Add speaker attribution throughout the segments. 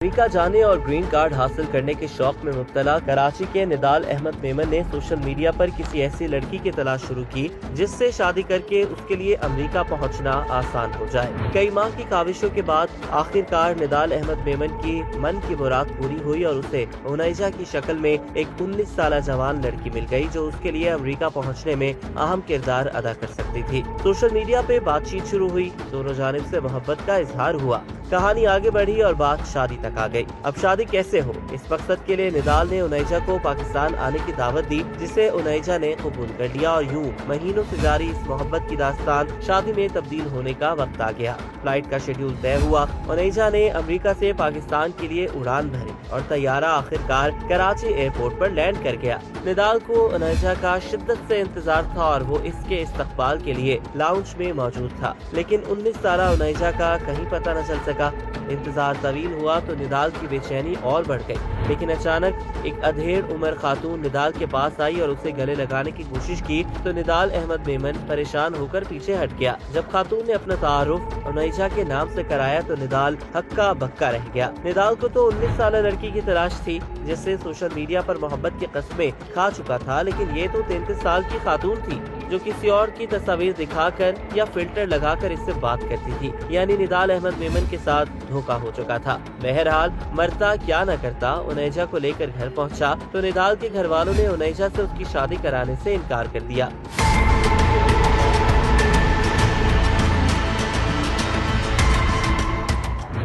Speaker 1: America जाने और green card हासिल करने के शौक में मुब्तला कराची के निदाल अहमद मेमन ने सोशल मीडिया पर किसी ऐसी लड़की की तलाश शुरू की जिससे शादी करके उसके लिए अमेरिका पहुंचना आसान हो जाए। कई माह की काविशों के बाद आखिरकार निदाल अहमद मेमन की मन की मुराद पूरी हुई और उसे उनैजा की शक्ल में एक 19 साल जवान लड़की मिल गई जो उसके लिए अमेरिका पहुँचने में अहम किरदार अदा कर सकती थी। सोशल मीडिया पे बातचीत शुरू हुई, दोनों जानिब से मोहब्बत का इजहार हुआ, कहानी आगे बढ़ी और बात शादी तक आ गई। अब शादी कैसे हो, इस मकसद के लिए निदाल ने उनैजा को पाकिस्तान आने की दावत दी, जिसे उनैजा ने कबूल कर लिया और यूं महीनों से जारी इस मोहब्बत की दास्तान शादी में तब्दील होने का वक्त आ गया। फ्लाइट का शेड्यूल तय हुआ, उनैजा ने अमेरिका से पाकिस्तान के लिए उड़ान भरी और तैयारा आखिरकार कराची एयरपोर्ट पर लैंड कर गया। निदाल को उनैजा का शिद्दत से इंतजार था और वो इसके इस्तकबाल के लिए लाउंज में मौजूद था, लेकिन 19 साल उनैजा का कहीं पता न चल सका। इंतजार तवील हुआ तो निदाल की बेचैनी और बढ़ गई, लेकिन अचानक एक अधेड़ उम्र खातून निदाल के पास आई और उसे गले लगाने की कोशिश की तो निदाल अहमद मेमन परेशान होकर पीछे हट गया। जब खातून ने अपना तारुफ उनैजा के नाम से कराया तो निदाल हक्का बक्का रह गया। निदाल को तो 19 साल लड़की की तलाश थी जिससे सोशल मीडिया पर मोहब्बत की कस्में खा चुका था, लेकिन ये तो 33 साल की खातून थी जो किसी और की तस्वीर दिखाकर या फिल्टर लगाकर इससे बात करती थी। यानी निदाल अहमद मेमन के साथ धोखा हो चुका था। बहरहाल मरता क्या न करता, उनैजा को लेकर घर पहुंचा तो निदाल के घर वालों ने उनैजा से उसकी शादी कराने से इनकार कर दिया।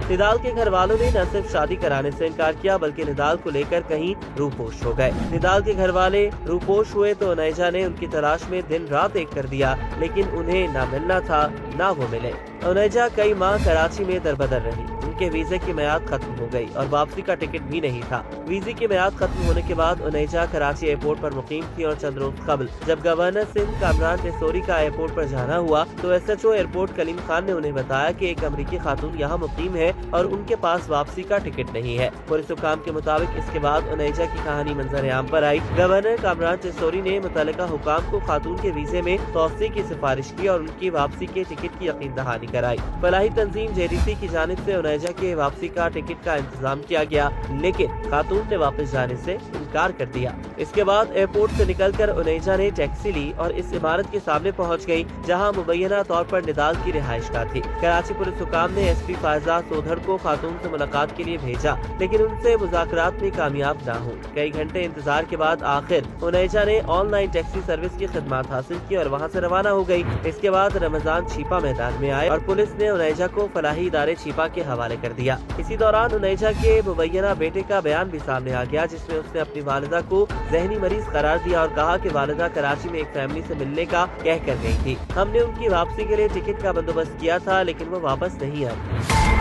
Speaker 1: निदाल के घर वालों ने न सिर्फ शादी कराने से इनकार किया बल्कि निदाल को लेकर कहीं रूपोश हो गए। निदाल के घर वाले रूपोश हुए तो उनैजा ने उनकी तलाश में दिन रात एक कर दिया, लेकिन उन्हें न मिलना था न वो मिले। उनैजा कई माह कराची में दरबदर रही, उनके वीजे की मियाद खत्म हो गई और वापसी का टिकट भी नहीं था। वीजे की मियाद खत्म होने के बाद उनैजा कराची एयरपोर्ट पर मुकीम थी और चंद रोज कबल जब गवर्नर सिंध कामरान टेसोरी का एयरपोर्ट पर जाना हुआ तो SHO एयरपोर्ट कलीम खान ने उन्हें बताया कि एक अमरीकी खातून यहाँ मुकीम है और उनके पास वापसी का टिकट नहीं है। पुलिस हुकाम के मुताबिक इसके बाद उनैजा की कहानी मंजर आम पर आई। गवर्नर कामरान टेसोरी ने मुतल्लिका हुकाम को खातून के वीजे में तौसी की सिफारिश की और उनकी वापसी के टिकट की यकीन दहानी कराई। फलाही तंजीम JDC की जानिब से उनैजा के वापसी का टिकट का इंतजाम किया गया, लेकिन खातून ने वापस जाने से इनकार कर दिया। इसके बाद एयरपोर्ट से निकलकर उनैजा ने टैक्सी ली और इस इमारत के सामने पहुंच गई जहां मुबैना तौर पर निदाल की रिहाइशगाह थी। कराची पुलिस हुकाम ने SP फायजा सोधर को खातून से मुलाकात के लिए भेजा, लेकिन उनसे मुज़ाकरात में कामयाब न हो। कई घंटे इंतजार के बाद आखिर उनैजा ने ऑनलाइन टैक्सी सर्विस की खिदमत हासिल की और वहाँ से रवाना हो गई। इसके बाद रमजान छिपा मैदान में आए और पुलिस ने उनैजा को फलाही इदारे छिपा के हवाले कर दिया। इसी दौरान उनैजा के मुबैना बेटे का बयान भी सामने आ गया, जिसमें उसने अपनी वालिदा को जहनी मरीज करार दिया और कहा कि वालिदा कराची में एक फैमिली से मिलने का कह कर गई थी। हमने उनकी वापसी के लिए टिकट का बंदोबस्त किया था, लेकिन वो वापस नहीं आई।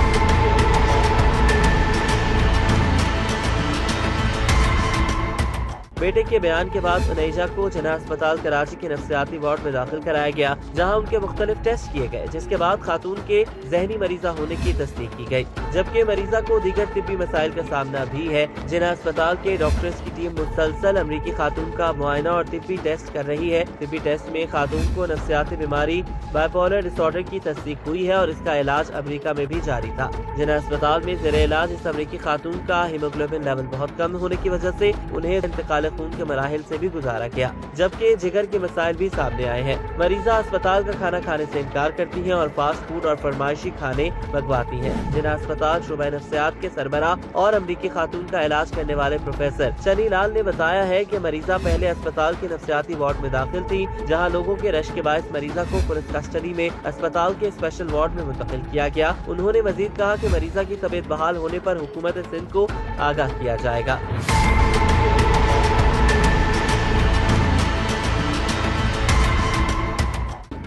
Speaker 1: बेटे के बयान के बाद उनैजा को जिना अस्पताल कराची के नफ्सियाती वार्ड में दाखिल कराया गया, जहां उनके मुख्तलिफ टेस्ट किए गए, जिसके बाद खातून के जहनी मरीजा होने की तस्दीक की गई, जबकि मरीजा को दीगर तिब्बी मसाइल का सामना भी है। जिना अस्पताल के डॉक्टर्स की टीम मुसलसल अमरीकी खातून का मुआयना और तिब्बी टेस्ट कर रही है। तिब्बी टेस्ट में खातून को नफ्सियाती बीमारी बाइपोलर डिसऑर्डर की तस्दीक हुई है और इसका इलाज अमेरिका में भी जारी था। जिना अस्पताल में ज़ेरे इलाज इस अमरीकी खातून का हीमोग्लोबिन लेवल बहुत कम होने की वजह से उन्हें इंतकाल खून के मराहिल से भी गुजारा गया, जबकि जिगर के मसाइल भी सामने आए हैं। मरीजा अस्पताल का खाना खाने से इनकार करती हैं और फास्ट फूड और फरमाइशी खाने मंगवाती हैं। जिना अस्पताल शुबा नफ्सियात के सरबराह और अमरीकी खातून का इलाज करने वाले प्रोफेसर चनी लाल ने बताया है कि मरीजा पहले अस्पताल के नफ्सियाती वार्ड में दाखिल थी, जहां लोगों के रश के बायस मरीजा को पुलिस कस्टडी में अस्पताल के स्पेशल वार्ड में मुंतकिल किया गया। उन्होंने मजीद कहा कि मरीजा की तबीयत बहाल होने पर हुकूमत सिंध को आगाह किया जाएगा।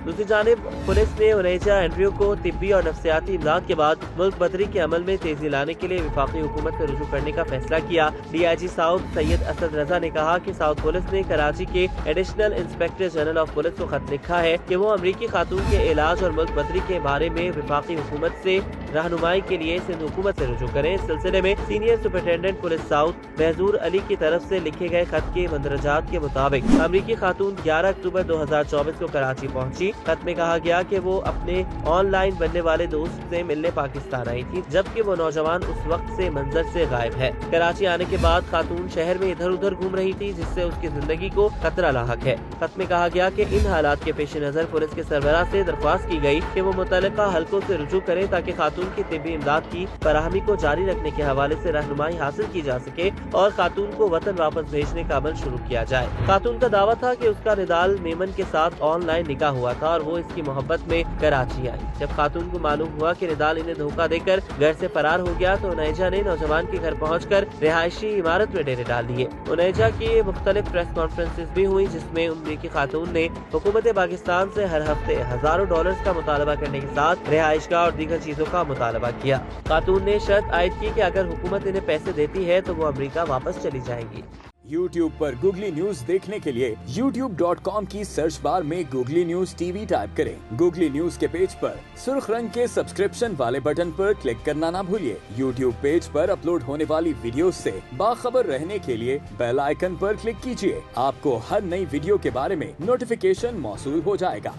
Speaker 1: दूसरी जानिब पुलिस ने उनैजा एंड्रयू को तिब्बी और नफ्सियाती इमदाद के बाद मुल्क बदरी के अमल में तेजी लाने के लिए विफाकी हुकूमत से रुजू करने का फैसला किया। DIG साउथ सैयद असद रजा ने कहा कि साउथ पुलिस ने कराची के additional inspector general of police को खत लिखा है कि वो अमरीकी खातून के इलाज और मुल्क बदरी के बारे में विफाकी हुकूमत से रहनुमाई के लिए सिंध हुकूमत से रुजू करें। इस सिलसिले में senior superintendent police south Mahjoor Ali की तरफ से लिखे गए खत के मंदरजात के मुताबिक अमरीकी खातून 11 अक्टूबर 2024 को कराची पहुंची। खत में कहा गया कि वो अपने ऑनलाइन बनने वाले दोस्त से मिलने पाकिस्तान आई थी, जबकि वो नौजवान उस वक्त से मंजर से गायब है। कराची आने के बाद खातून शहर में इधर उधर घूम रही थी, जिससे उसकी जिंदगी को खतरा लाहक है। खत में कहा गया कि इन हालात के पेश नजर पुलिस के सरबराह से दरख्वास्त की गई कि वो मुतल्लिका हलकों से रुजू करें ताकि खातून की तिब्बी इमदाद की फराहमी को जारी रखने के हवाले से रहनुमाई हासिल की जा सके और खातून को वतन वापस भेजने का अमल शुरू किया जाए। खातून का दावा था कि उसका निदाल मेमन के साथ ऑनलाइन निकाह हुआ था और वो इसकी मोहब्बत में कराची आई। जब खातून को मालूम हुआ कि निदाल इन्हें धोखा देकर घर से फरार हो गया तो उनैजा ने नौजवान के घर पहुंचकर रिहायशी इमारत में डेरे डाल दिए। उनैजा की मुख्तलिफ प्रेस कॉन्फ्रेंसेस भी हुई, जिसमें अमरीकी खातून ने हुकूमत पाकिस्तान से हर हफ्ते हजारों डॉलर्स का मुतालबा करने के साथ रिहाइश का और दीगर चीजों का मुतालबा किया। खातून ने शर्त आयद की कि अगर हुकूमत इन्हें पैसे देती है तो वो अमरीका वापस चली जाएंगी।
Speaker 2: YouTube पर गूगली न्यूज देखने के लिए youtube.com की सर्च बार में गूगली न्यूज टीवी टाइप करें। गूगली न्यूज के पेज पर सुर्ख रंग के सब्सक्रिप्शन वाले बटन पर क्लिक करना ना भूलिए। YouTube पेज पर अपलोड होने वाली वीडियोस से बाखबर रहने के लिए बेल आइकन पर क्लिक कीजिए। आपको हर नई वीडियो के बारे में नोटिफिकेशन मौसूल हो जाएगा।